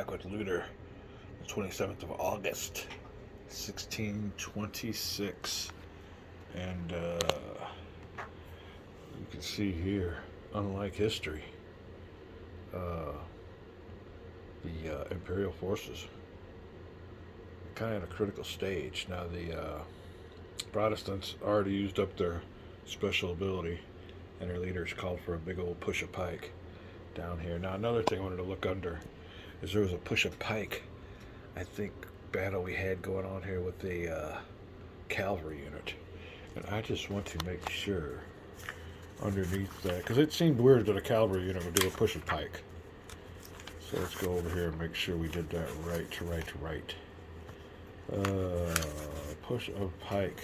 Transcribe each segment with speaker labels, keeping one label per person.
Speaker 1: back with Lutter, the 27th of August, 1626. And you can see here, unlike history, the Imperial forces are kind of at a critical stage. Now the Protestants already used up their special ability, and their leaders called for a big old push of pike down here. Now another thing I wanted to look under is there was a push of pike, I think, battle we had going on here with the cavalry unit. And I just want to make sure underneath that, because it seemed weird that a cavalry unit would do a push of pike. So let's go over here and make sure we did that right. Push of pike.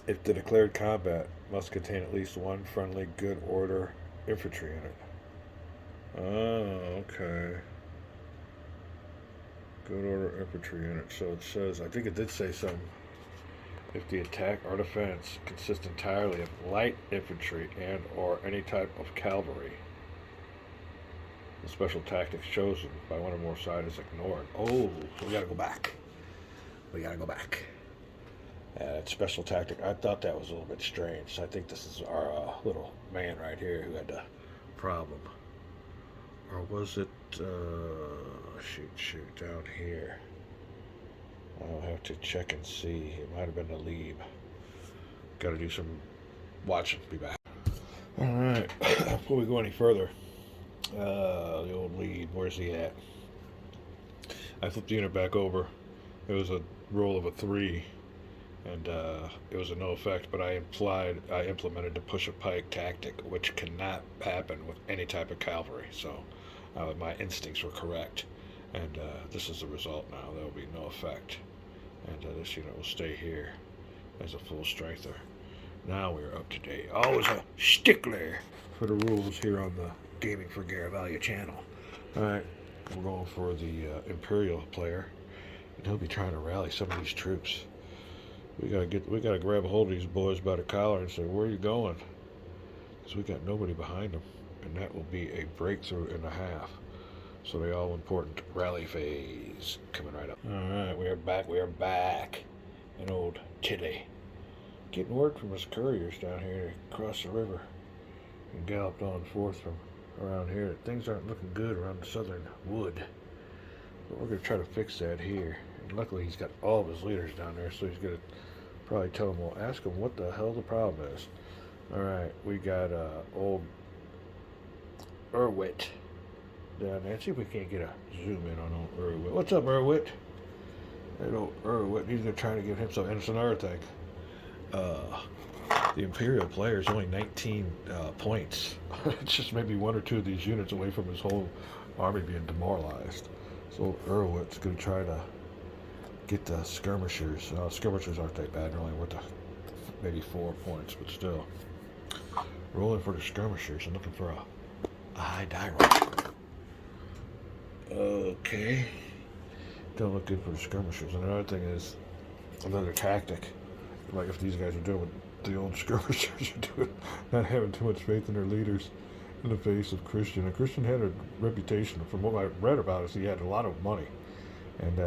Speaker 1: If the declared combat must contain at least one friendly good order infantry in it. Oh, okay. Good order infantry unit. So it says, I think it did say something. If the attack or defense consists entirely of light infantry and or any type of cavalry, the special tactics chosen by one or more sides is ignored. Oh, so we gotta go back. That special tactic, I thought that was a little bit strange. So I think this is our little man right here who had the problem. Or was it, shoot, down here. I'll have to check and see. It might have been the lead. Got to do some watching. Be back. All right. Before we go any further, the old lead. Where's he at? I flipped the unit back over. It was a roll of a 3, and it was a no effect. But I implemented the push a pike tactic, which cannot happen with any type of cavalry. So my instincts were correct. And this is the result now. There will be no effect. And this unit will stay here as a full strengther. Now we're up to date. Always a stickler for the rules here on the Gaming for Garibaldi channel. Alright, we're going for the Imperial player. And he'll be trying to rally some of these troops. We gotta grab a hold of these boys by the collar and say, where are you going? Because we got nobody behind them. And that will be a breakthrough and a half. So the all-important rally phase coming right up. Alright, we are back. In old Chile. Getting word from his couriers down here across the river. And galloped on forth from around here. Things aren't looking good around the southern wood. But we're going to try to fix that here. And luckily he's got all of his leaders down there, so he's going to probably tell them, well, ask them what the hell the problem is. Alright, we got old Erwit down there. See if we can't get a zoom in on old Erwit. What's up, Erwit? That old Erwit, he's gonna try to give him some. And it's another thing. The Imperial player is only 19 points. It's just maybe one or two of these units away from his whole army being demoralized. So Erwit's gonna try to get the skirmishers. Skirmishers aren't that bad. They're only worth maybe 4 points, but still. Rolling for the skirmishers and looking for a high die roll. Okay. Don't look good for the skirmishers. And another thing is another tactic. Like if these guys are doing what the old skirmishers are doing, not having too much faith in their leaders in the face of Christian. And Christian had a reputation, from what I read about us, he had a lot of money. And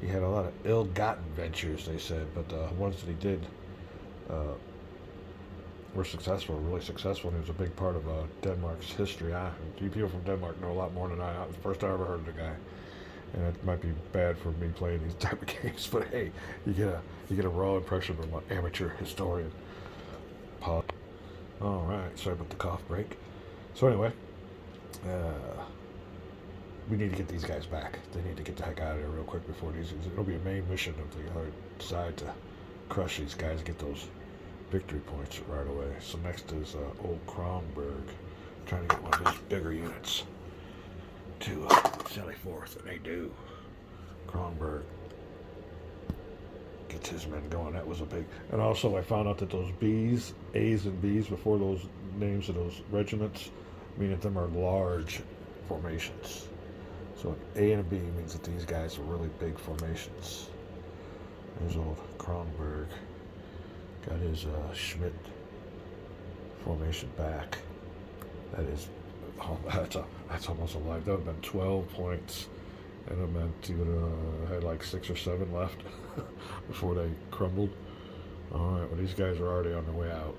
Speaker 1: he had a lot of ill-gotten ventures, they said. But the ones that he did were successful, really successful, and he was a big part of Denmark's history. You people from Denmark know a lot more than I. It was the first I ever heard of the guy, and it might be bad for me playing these type of games, but hey, you get a raw impression from an amateur historian. All right, sorry about the cough break. So anyway, we need to get these guys back. They need to get the heck out of there real quick before it'll be a main mission of the other side to crush these guys, get those victory points right away. So next is old Kronberg, trying to get one of his bigger units to sally forth, and they do. Kronberg gets his men going. That was a big. And also I found out that those B's, A's and B's before those names of those regiments, mean that them are large formations. So an A and a B means that these guys are really big formations. There's old Kronberg Got his Schmidt formation back. That is, oh, that's almost alive. That would have been 12 points, and it meant he would have had like 6 or 7 left before they crumbled. All right, well these guys are already on their way out.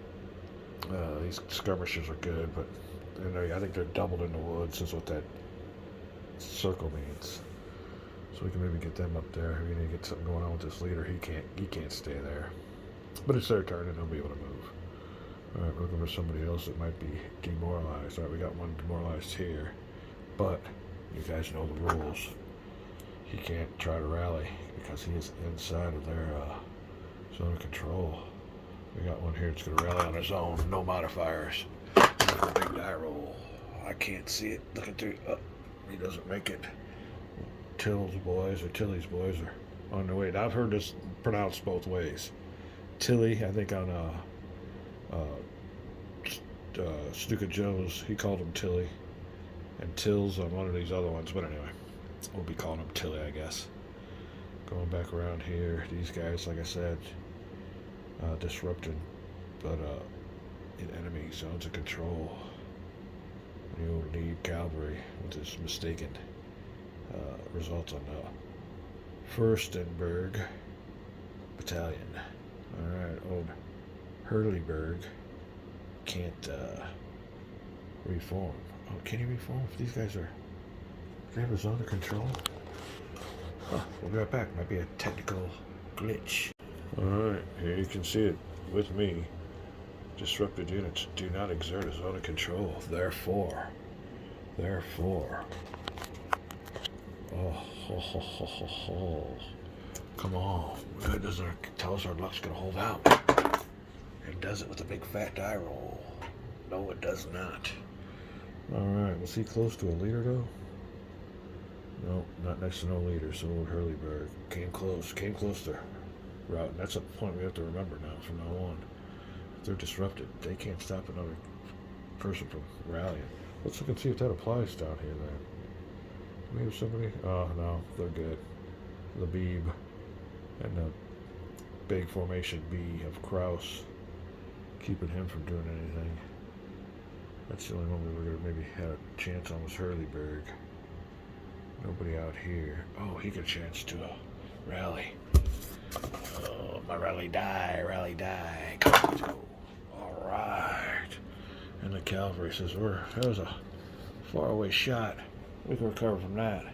Speaker 1: These skirmishers are good, but you know, I think they're doubled in the woods. Is what that circle means. So we can maybe get them up there. We need to get something going on with this leader. He can't stay there. But it's their turn and they'll be able to move. Alright, we're looking for somebody else that might be demoralized. Alright, we got one demoralized here. But you guys know the rules. He can't try to rally because he is inside of their zone of control. We got one here that's going to rally on his own. No modifiers. Big die roll. I can't see it. Looking through. He doesn't make it. Tilly's boys are on their way. Now, I've heard this pronounced both ways. Tilly, I think on Stuka Joe's, he called him Tilly, and Tills on one of these other ones. But anyway, we'll be calling him Tilly, I guess. Going back around here, these guys, like I said, disrupted, but in enemy zones of control. The old lead cavalry with this mistaken results on the Furstenberg Battalion. Alright, old Hurleyberg can't reform. Oh, can he reform? If these guys are... They have a zone of control? Oh, we'll be right back. Might be a technical glitch. Alright, here you can see it with me. Disrupted units do not exert a zone of control. Therefore. Oh, ho, ho, ho, ho, ho. Come on. That doesn't tell us our luck's going to hold out. It does it with a big fat die roll. No, it does not. Alright, was he close to a leader, though? No, not next to no leader. So old Hurleyberg came close to route. And that's a point we have to remember now, from now on. If they're disrupted, they can't stop another person from rallying. Let's look and see if that applies down here, then. Do we have somebody? Oh, no, they're good. Labib and the big formation B of Kraus, keeping him from doing anything. That's the only one we were going to maybe have a chance on was Hurleyberg. Nobody out here. Oh, he got a chance to rally. Oh, my rally die. Come on, let's go. All right. And the cavalry says, that was a faraway shot. We can recover from that.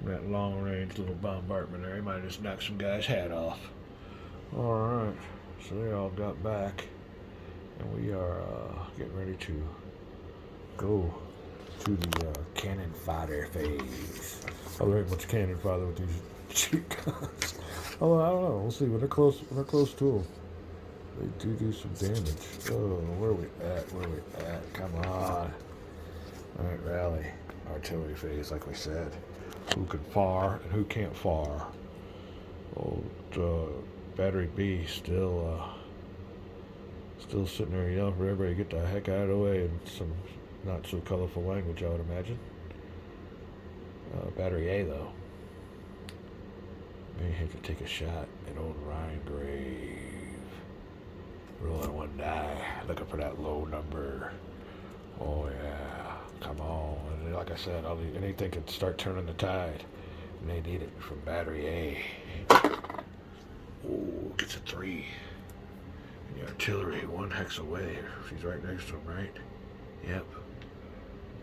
Speaker 1: That long-range little bombardment there. He might have just knocked some guy's hat off. All right. So they all got back. And we are getting ready to go to the cannon fodder phase. Oh, there ain't much cannon fodder with these cheap guns. Oh, I don't know. We'll see. When they're close to them, they do some damage. Oh, where are we at? Come on. All right, rally. Artillery phase, like we said. Who can fire and who can't fire. Old Battery B still sitting there yelling for everybody to get the heck out of the way in some not so colorful language, I would imagine. Battery A, though, may have to take a shot at old Rhinegrave. Rolling one die, looking for that low number. Oh, yeah. Come on. And like I said, anything can start turning the tide. And they need it from Battery A. Oh, gets a 3. And the artillery, 1 hex away. She's right next to him, right? Yep.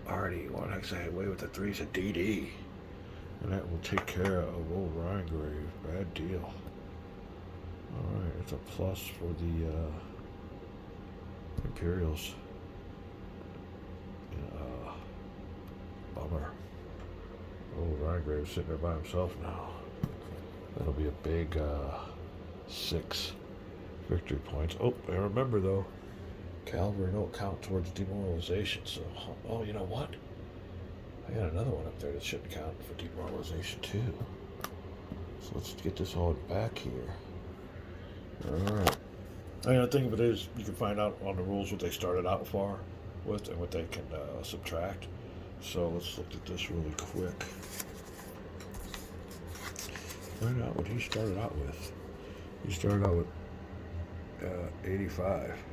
Speaker 1: Already 1 hex away with the 3's a DD. And that will take care of old Rhinegrave. Bad deal. Alright, it's a plus for the Imperials. Bummer. Old Rhinegrave's sitting there by himself now. That'll be a big 6 victory points. Oh, I remember though, cavalry don't count towards demoralization. So, oh, you know what? I got another one up there that shouldn't count for demoralization too. So let's get this all back here. Alright. The thing of it is, you can find out on the rules what they started out for with and what they can subtract. So let's look at this really quick. Find out what he started out with. He started out with 85.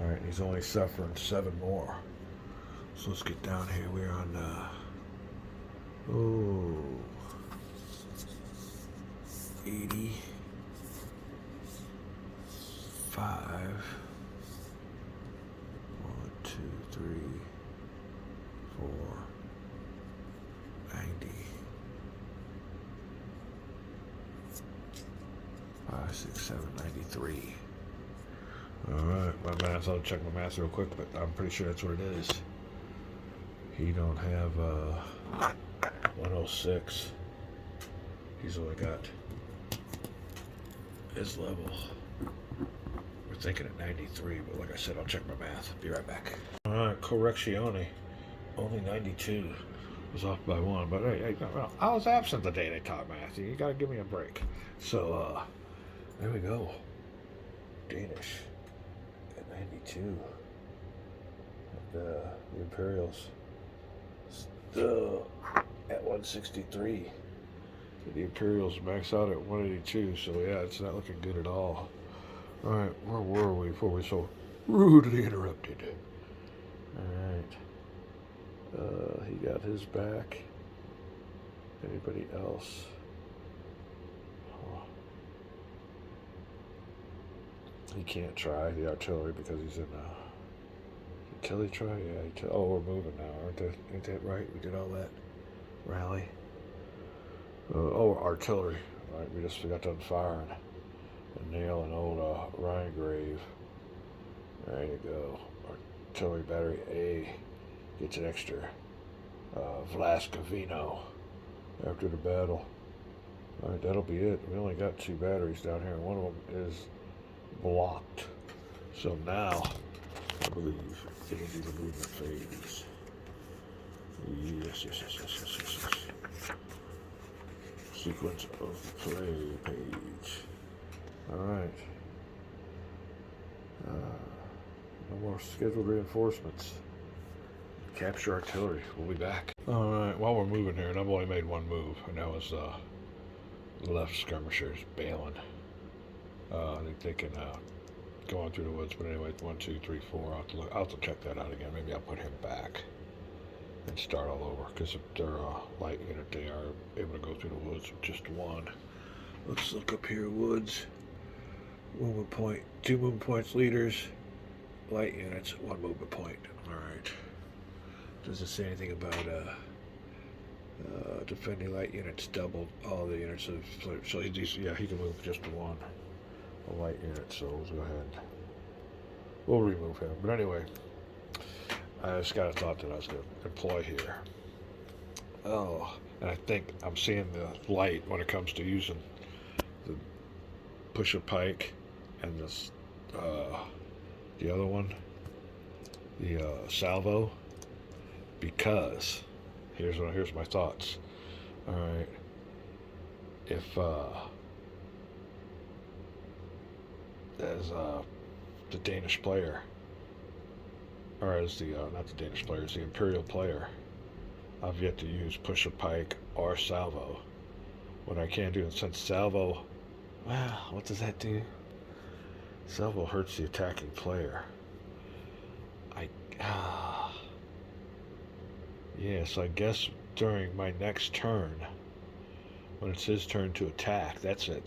Speaker 1: All right, he's only suffering 7 more. So let's get down here. We're on, 85. 1, 2, 3, 4, 90. 5, 6, 7, 93. Alright, my math, I'll check my math real quick, but I'm pretty sure that's what it is. He don't have 106. He's only got his level. We're thinking at 93, but like I said, I'll check my math. Be right back. Alright, correctione. Only 92. Was off by 1, but hey, I was absent the day they taught math. You gotta give me a break. So, there we go. Danish at 92. And the Imperials still at 163. The Imperials max out at 182, so yeah, it's not looking good at all. Alright, where were we before we so rudely interrupted? Alright. He got his back. Anybody else? He can't try the artillery because he's in Till he try? Yeah. Oh, we're moving now. Ain't that right? We did all that rally. Artillery. Right, we just got done firing and nailing old Ryan Grave. There you go. Artillery battery A gets an extra Vlascovino after the battle. All right, that'll be it. We only got 2 batteries down here, and one of them is blocked. So now, I believe it'll be the movement phase. Yes. Sequence of play page. Alright. No more scheduled reinforcements. Capture artillery. We'll be back. Alright, while we're moving here, and I've only made 1 move, and that was the left skirmishers bailing. I think they can go on through the woods, but anyway, 1, 2, 3, 4. I'll have to check that out again. Maybe I'll put him back and start all over, because if they're a light unit, they are able to go through the woods with just 1. Let's look up here. Woods, movement point, 2 movement points, leaders, light units, 1 movement point. Alright. Does it say anything about defending light units doubled all the units of, so he can move just 1 a light unit, so let's go ahead. We'll remove him. But anyway, I just got a thought that I was going to employ here. Oh, and I think I'm seeing the light when it comes to using the push-up pike and this, the other one, the salvo, because here's my thoughts. All right, if as the Danish player, or as the not the Danish player, as the Imperial player, I've yet to use push-up pike or salvo. What I can do, since salvo, well, what does that do? Salvo hurts the attacking player. So I guess during my next turn, when it's his turn to attack, that's it.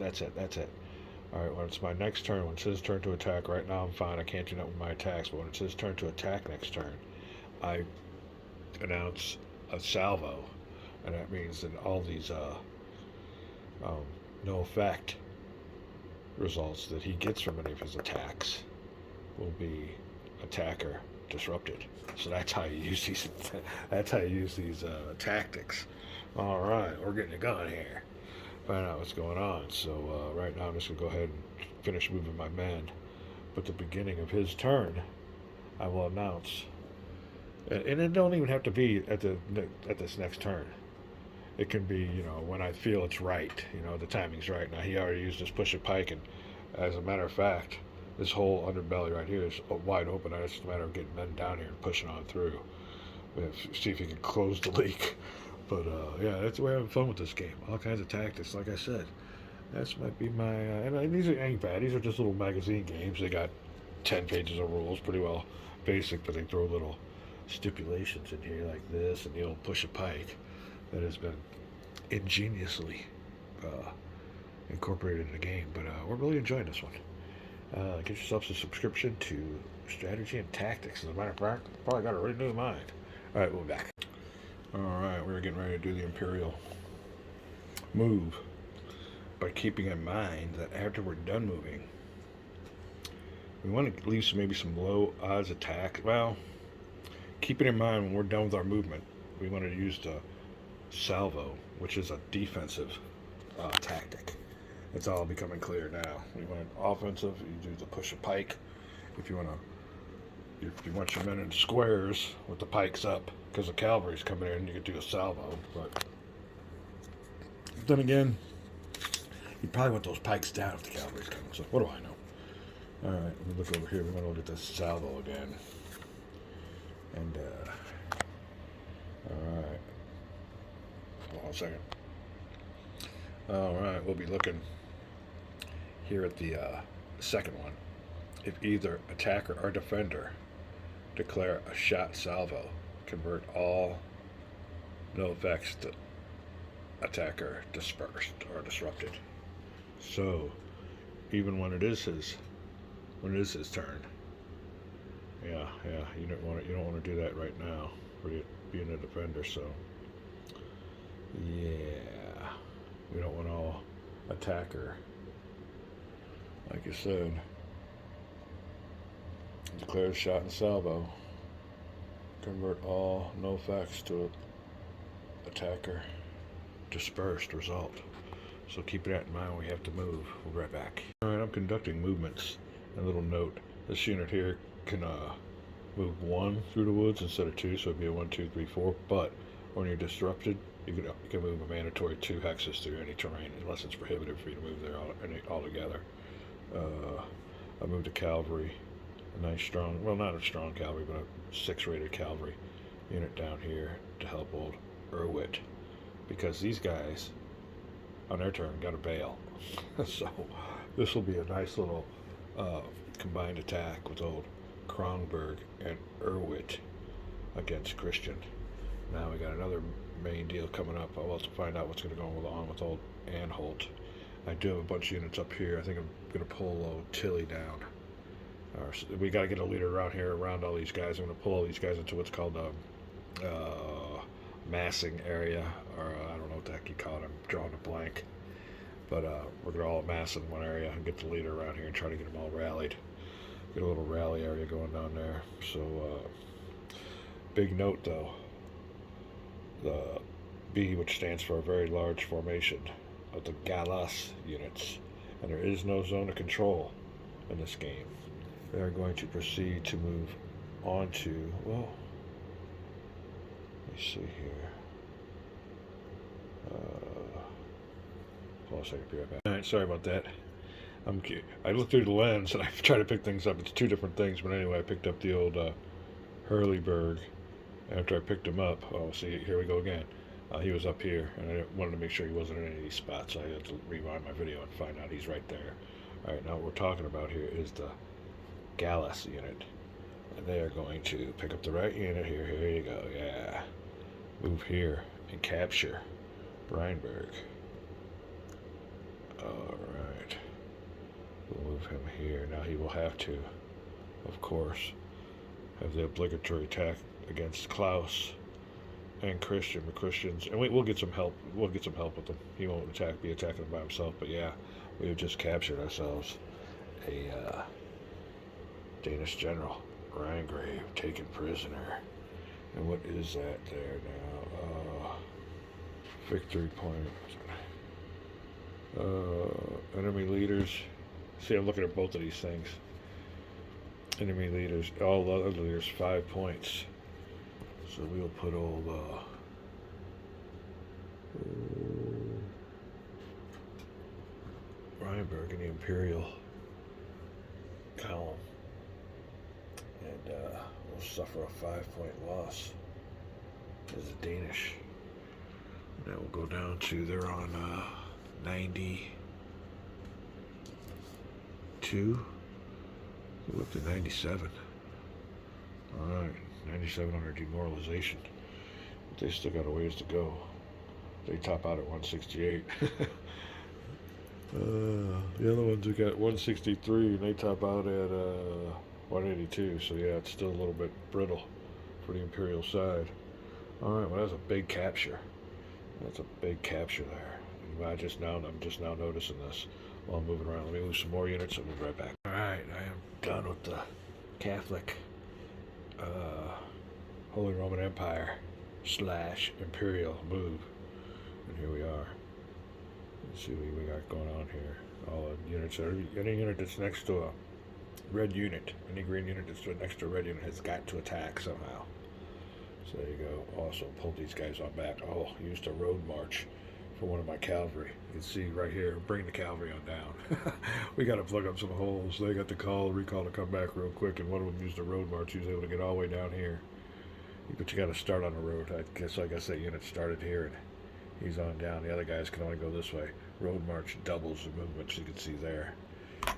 Speaker 1: Alright, when it's my next turn, when it's his turn to attack, right now I'm fine, I can't do nothing with my attacks, but when it's his turn to attack next turn, I announce a salvo, and that means that all these no effect results that he gets from any of his attacks will be attacker disrupted. So that's how you use these. That's how you use these tactics. All right, we're getting it going here. Find out what's going on. So right now I'm just gonna go ahead and finish moving my men. But the beginning of his turn, I will announce, and it don't even have to be at this next turn. It can be, when I feel it's right. The timing's right. Now he already used his push a pike, and as a matter of fact, this whole underbelly right here is wide open. It's just a matter of getting men down here and pushing on through. See if you can close the leak. But yeah, we're having fun with this game. All kinds of tactics, like I said. This might be my. And these ain't bad. These are just little magazine games. They got 10 pages of rules, pretty well basic, but they throw little stipulations in here like this, and the old push a pike that has been ingeniously incorporated in the game. But we're really enjoying this one. Get yourself a subscription to Strategy and Tactics. As a matter of fact, probably got a really new mind. All right, we'll be back. All right, we're getting ready to do the Imperial move by keeping in mind that after we're done moving, we want to leave maybe some low odds attack. Well, keep it in mind when we're done with our movement, we want to use the salvo, which is a defensive tactic. It's all becoming clear now. When you want an offensive, you do the push a pike. If you want your men in squares with the pikes up, because the cavalry's coming in, you could do a salvo. But then again, you probably want those pikes down if the cavalry's coming. So what do I know? All right, let me look over here. We want to look at this salvo again. And all right, hold on a second. All right, we'll be looking here at the second one. If either attacker or defender declare a shot salvo, convert all no effects to attacker dispersed or disrupted. So even when it is his turn, yeah, you don't want to do that right now for you being a defender. So yeah, we don't want all attacker. Like I said, declare shot and salvo. Convert all no effects to attacker dispersed result. So keep that in mind when we have to move. We'll be right back. Alright, I'm conducting movements. A little note. This unit here can move 1 through the woods instead of 2, so it'd be a 1, 2, 3, 4. But when you're disrupted, you can move a mandatory 2 hexes through any terrain unless it's prohibitive for you to move there altogether. I moved a cavalry, a nice strong, well, not a strong cavalry, but a 6-rated cavalry unit down here to help old Urwit, because these guys on their turn got to bail. So this will be a nice little combined attack with old Kronberg and Urwit against Christian. Now we got another main deal coming up. I'll also find out what's going to go on with old Anholt. I do have a bunch of units up here. I think I'm going to pull old Tilly down. We got to get a leader around here, around all these guys. I'm going to pull all these guys into what's called a massing area, or I don't know what the heck you call it. I'm drawing a blank. But we're going to all mass in one area and get the leader around here and try to get them all rallied. Get a little rally area going down there. So, big note though. The B, which stands for a very large formation of the Galas units, and there is no zone of control in this game. They are going to proceed to move on to, well, let me see here. Hold on a second, be right back. Alright, sorry about that. I looked through the lens and I tried to pick things up. It's 2 different things, but anyway, I picked up the old Hurleyberg. After I picked him up, oh, see, here we go again. He was up here, and I wanted to make sure he wasn't in any of these spots, so I had to rewind my video and find out he's right there. Alright, now what we're talking about here is the Gallus unit. And they are going to pick up the right unit here. Here you go, yeah. Move here and capture Breinberg. Alright. We'll move him here. Now he will have to, of course, have the obligatory attack against Klaus and Christian. The Christians, and we'll get some help. We'll get some help with him. He won't be attacking them by himself. But yeah, we have just captured ourselves a Danish general, Rhinegrave, taken prisoner. And what is that there now? Victory point. Enemy leaders. See, I'm looking at both of these things. Enemy leaders, all the other leaders, 5 points. So we'll put old Rhineberg in the Imperial column. And we'll suffer a 5-point loss as a Danish. Now we'll go down to, they're on 90. 182. We're up to 97. Alright, 97 under demoralization. But they still got a ways to go. They top out at 168. The other ones have got 163 and they top out at 182. So yeah, it's still a little bit brittle for the Imperial side. Alright, well that's a big capture. That's a big capture there. I'm just now noticing this while I'm moving around. Let me move some more units and we'll be right back. Alright, I am done with the Catholic Holy Roman Empire / Imperial move. And here we are. Let's see what we got going on here. All the units, any unit that's next to a red unit, any green unit that's next to a red unit has got to attack somehow. So there you go. Also pulled these guys on back. Oh, used a road march for one of my cavalry. You can see right here, bring the cavalry on down. We got to plug up some holes. They got the recall to come back real quick, and one of them used a road march. He was able to get all the way down here. But you got to start on the road. I guess that unit started here, and he's on down. The other guys can only go this way. Road march doubles the movement, so you can see there.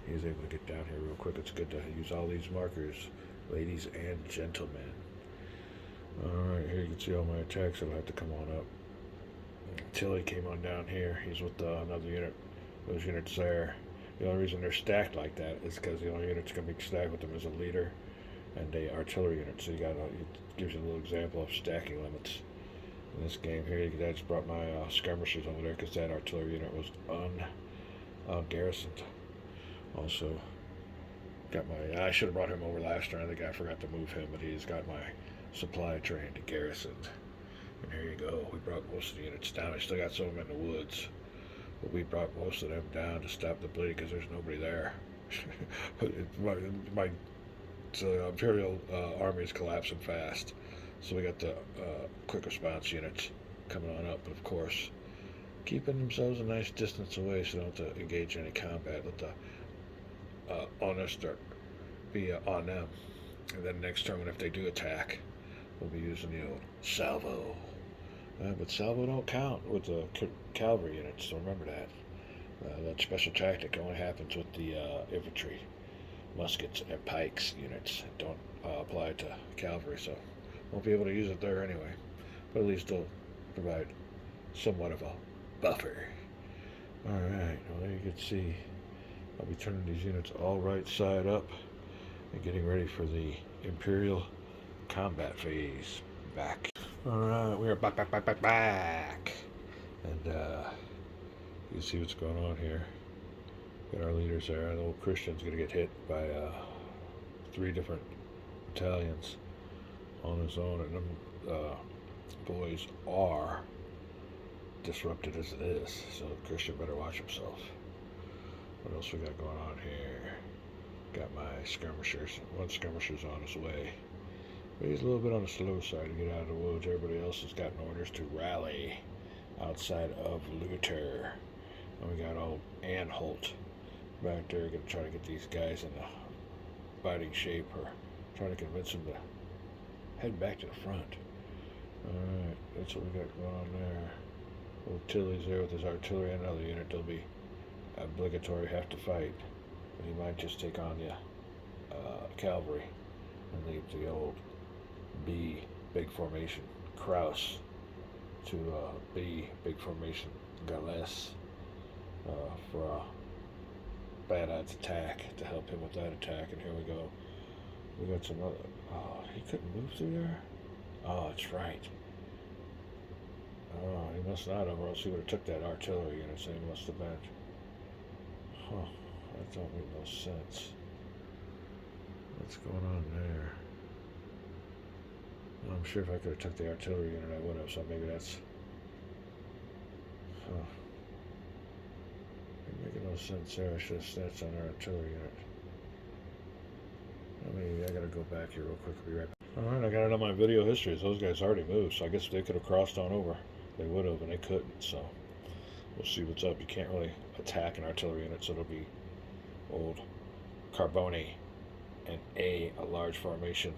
Speaker 1: He's able to get down here real quick. It's good to use all these markers, ladies and gentlemen. Alright, here you can see all my attacks that'll have to come on up. Tilly came on down here. He's with another unit. Those units there. The only reason they're stacked like that is because the only unit's going to be stacked with them is a leader and a artillery unit. So it gives you a little example of stacking limits. In this game here, I just brought my skirmishers over there because that artillery unit was ungarrisoned. Also, got I should have brought him over last round. I think I forgot to move him, but he's got my supply train to garrisoned. And here you go. We brought most of the units down. I still got some of them in the woods, but we brought most of them down to stop the bleeding because there's nobody there. my Imperial army is collapsing fast. So we got the quick response units coming on up, but of course, keeping themselves a nice distance away so they don't have to engage in any combat. Let the onus be on them. And then next turn, if they do attack, we'll be using the old salvo. But salvo don't count with the cavalry units, so remember that. That special tactic only happens with the infantry, muskets, and pikes units. Don't apply to cavalry, so won't be able to use it there anyway. But at least it'll provide somewhat of a buffer. Alright, well there you can see I'll be turning these units all right side up and getting ready for the Imperial Combat phase. Back. Alright, we are back. And you can see what's going on here. Got our leaders there. The old Christian's going to get hit by 3 different battalions on his own, and them boys are disrupted as it is, so Christian better watch himself. What else we got going on here? Got my skirmishers. One skirmisher's on his way, but he's a little bit on the slow side to get out of the woods. Everybody else has gotten orders to rally outside of Lutter. And we got old Anholt back there, going to try to get these guys in a fighting shape, or trying to convince them to head back to the front. Alright, that's what we got going on there. Old Tilly's there with his artillery and another unit. They'll be obligatory, have to fight. But he might just take on the cavalry and leave the old B, big formation, Kraus, to B, big formation, Gales, for a bad odds attack to help him with that attack. And here we go. We got some other. Oh, he couldn't move through there? Oh, that's right. Oh, he must not have, or else he would have took that artillery unit, so he must have been. Huh, that don't make no sense. What's going on there? Well, I'm sure if I could have took the artillery unit, I would have, so maybe that's. Huh. Ain't making no sense there. I should have snatched on our artillery unit. I gotta go back here real quick. I'll be right back. Alright, I got it on my video histories. Those guys already moved, so I guess they could have crossed on over. They would have, and they couldn't, so we'll see what's up. You can't really attack an artillery unit, so it'll be old Carboni and a large formation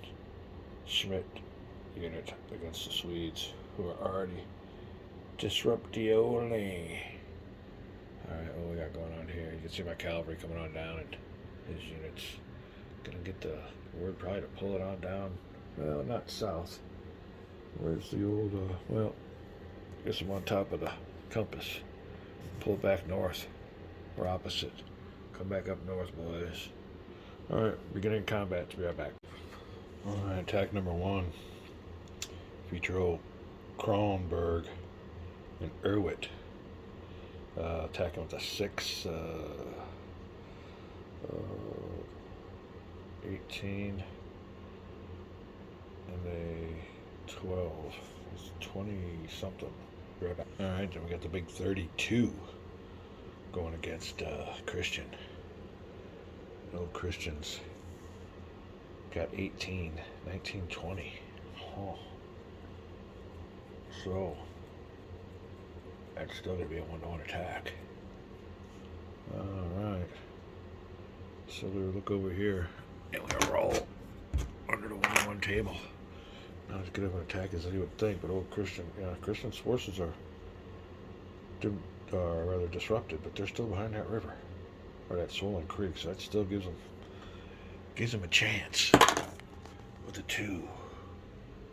Speaker 1: Schmidt unit against the Swedes, who are already disruptioli. Alright, what we got going on here? You can see my cavalry coming on down and his units. Gonna get the word probably to pull it on down. Well, not south. Where's the old, well, I guess I'm on top of the compass. Pull it back north, or opposite. Come back up north, boys. Alright, beginning combat. Be right back. Alright, attack number 1. Feature old Kronberg and Irwit. Attacking with a 6, 18, and a 12. It's 20 something. Alright, then we got the big 32 going against Christian. No Christians. Got 18, 19, 20. Oh. So, that's still going to be a 1-1 attack. Alright. So we look over here, and we roll under the 1-1 table. Not as good of an attack as you would think, but old Christian's forces are rather disrupted, but they're still behind that river, or that swollen creek, so that still gives them a chance. With a 2,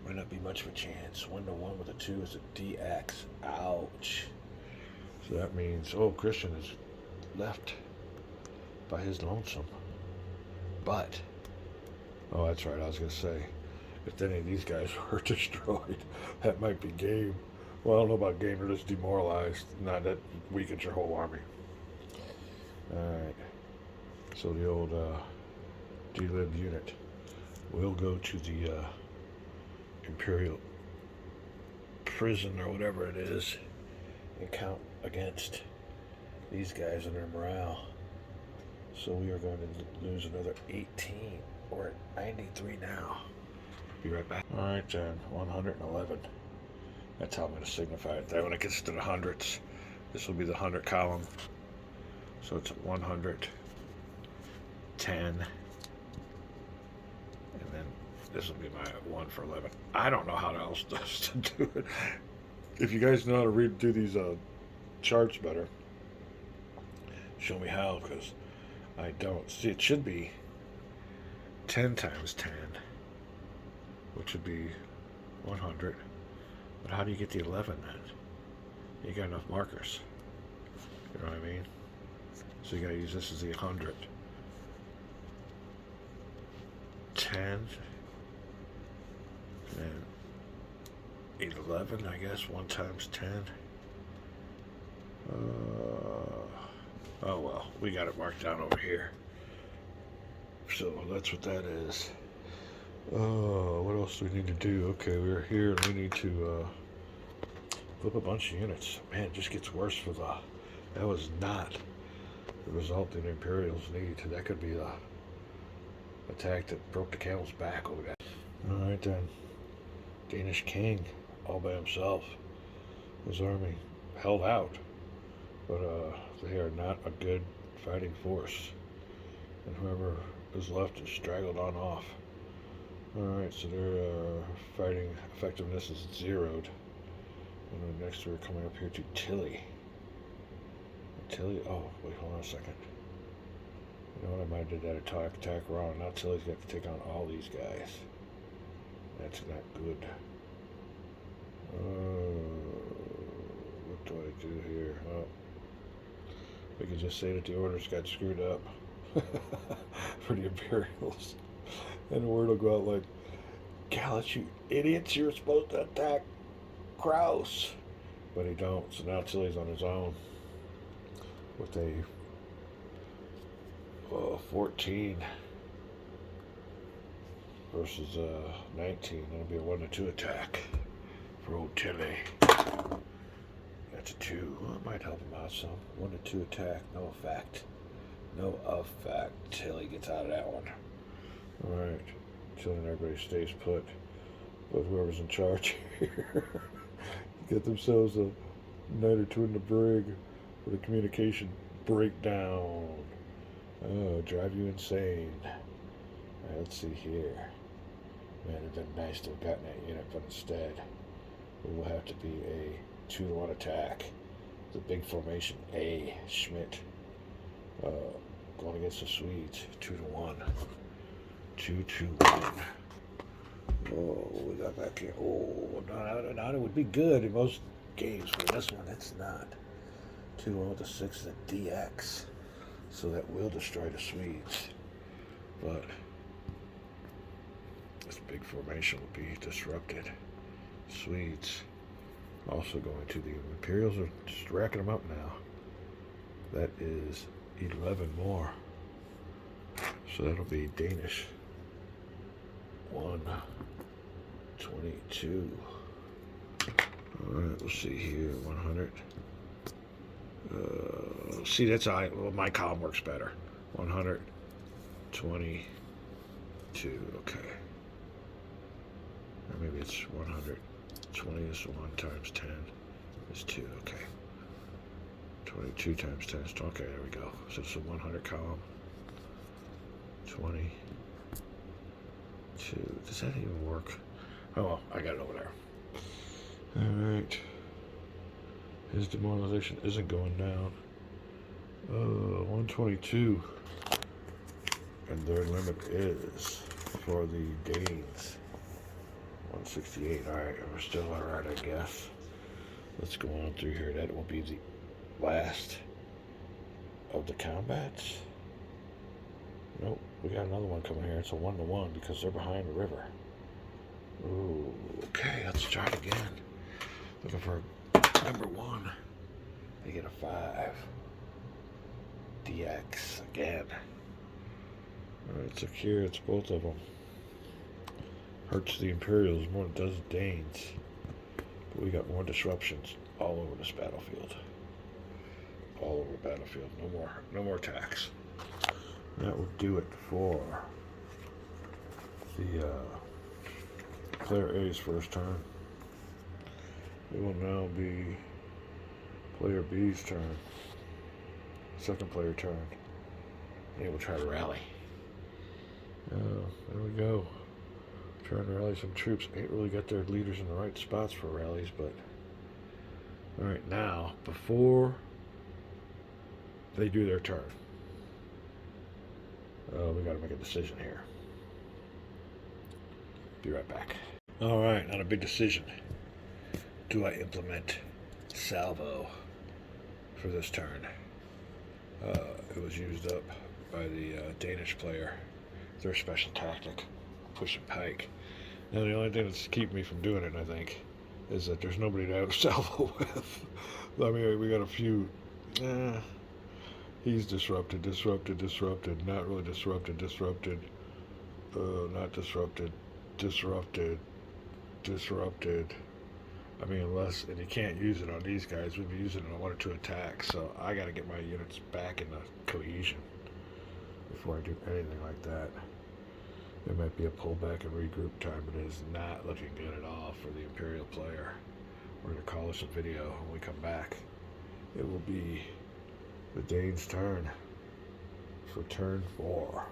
Speaker 1: might not be much of a chance. 1-1 with a 2 is a DX. Ouch. So that means, Christian is left by his lonesome. But, that's right, I was going to say, if any of these guys were destroyed, that might be game. Well, I don't know about game, they're just demoralized. Not that weakens your whole army. Alright. So the old delib unit will go to the Imperial prison or whatever it is and count against these guys and their morale. So we are going to lose another 18. We're at 93 now. Be right back. Alright then, 111. That's how I'm going to signify it. Then when it gets to the hundreds, this will be the 100 column. So it's 100, 10, and then this will be my 1 for 11. I don't know how else to do it. If you guys know how to do these charts better, show me how, because I don't. See, it should be 10 times 10, which would be 100. But how do you get the 11 then? You got enough markers. You know what I mean? So you gotta use this as the 100. 10. And 11, I guess. 1 times 10. Oh well, we got it marked down over here. So that's what that is. What else do we need to do? Okay, we're here and we need to flip a bunch of units. Man, it just gets worse for that was not the result the Imperials need. That could be the attack that broke the camel's back over that. Alright then. Danish king, all by himself. His army held out, but they are not a good fighting force. And whoever is left is straggled on off. Alright, so their fighting effectiveness is zeroed. And then next we're coming up here to Tilly. Tilly, oh, wait, hold on a second. You know what, I might have did that attack wrong. Now Tilly's got to take on all these guys. That's not good. What do I do here? Oh, we could just say that the orders got screwed up for the Imperials. And the word will go out like, Gallus, you idiots, you're supposed to attack Kraus. But he don't, so now Tilly's on his own with a 14 versus 19. That'll be a 1-2 attack for old Tilly. That's a 2. Well, it might help him out some. 1-2 attack, no effect. No effect. Tilly gets out of that one. Alright. Tilly and everybody stays put. But whoever's in charge here get themselves a night or two in the brig with a communication breakdown. Oh, drive you insane. Alright, let's see here. Man, it'd been nice to have gotten that unit, but instead it will have to be a 2-1 attack. The big formation A, Schmidt, going against the Swedes. 2-1. 2-1. Oh, we got back here. Oh, now it would be good in most games. For this one, it's not. 2-1 with the 6 is a DX. So that will destroy the Swedes. But this big formation will be disrupted. Swedes also going to the Imperials are just racking them up now. That is 11 more. So that'll be Danish. 122. Alright, let's see here. 100. See, that's well, my column works better. 122. Okay. Or maybe it's 120 is 1 times 10 is 2. Okay. 22 times 10 is 2. Okay, there we go. So it's a 100 column. 22. Does that even work? Oh, well, I got it over there. Alright. His demoralization isn't going down. 122. And their limit is, for the Danes, 168. Alright, we're still alright, I guess. Let's go on through here. That will be the last of the combats. Nope, we got another one coming here. It's a 1-1 because they're behind the river. Ooh, okay, let's try it again. Looking for number 1. They get a 5. DX again. Alright, secure. It's both of them. Hurts the Imperials more than it does the Danes. But we got more disruptions all over this battlefield. All over the battlefield. No more attacks. That will do it for the player A's first turn. It will now be player B's turn. Second player turn. They will try to rally. There we go. Trying to rally some troops. Ain't really got their leaders in the right spots for rallies, but alright, now before they do their turn, we got to make a decision here. Be right back. Alright, not a big decision. Do I implement salvo for this turn? It was used up by the Danish player. Their special tactic, pushing pike. Now the only thing that's keeping me from doing it, I think, is that there's nobody to have salvo with. I mean, we got a few. He's disrupted, not really disrupted, not disrupted. I mean, unless, and you can't use it on these guys, we'd be using it on 1 or 2 attacks, so I gotta get my units back in the cohesion before I do anything like that. It might be a pullback and regroup time, but it is not looking good at all for the Imperial player. We're gonna call this a video when we come back. It will be the Danes' turn for turn 4.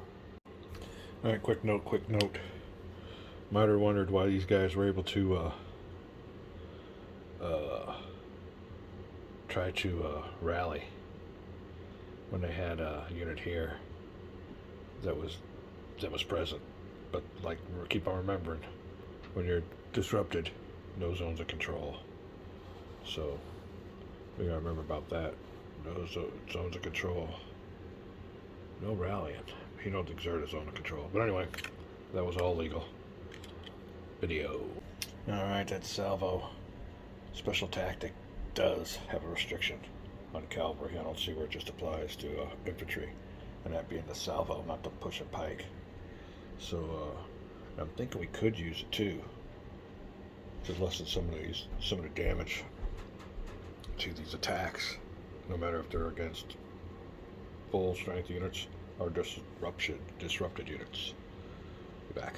Speaker 1: Alright, quick note. Might have wondered why these guys were able to try to rally when they had a unit here that was present. But like, keep on remembering, when you're disrupted, no zones of control. So we gotta remember about that. No zones of control. No rallying. He don't exert a zone of control. But anyway, that was all legal. Video. Alright, that's salvo. Special tactic does have a restriction on cavalry. I don't see where it just applies to infantry. And that being the salvo, not the push and pike. So I'm thinking we could use it too to lessen some of the damage to these attacks, no matter if they're against full strength units or disrupted units. Be back.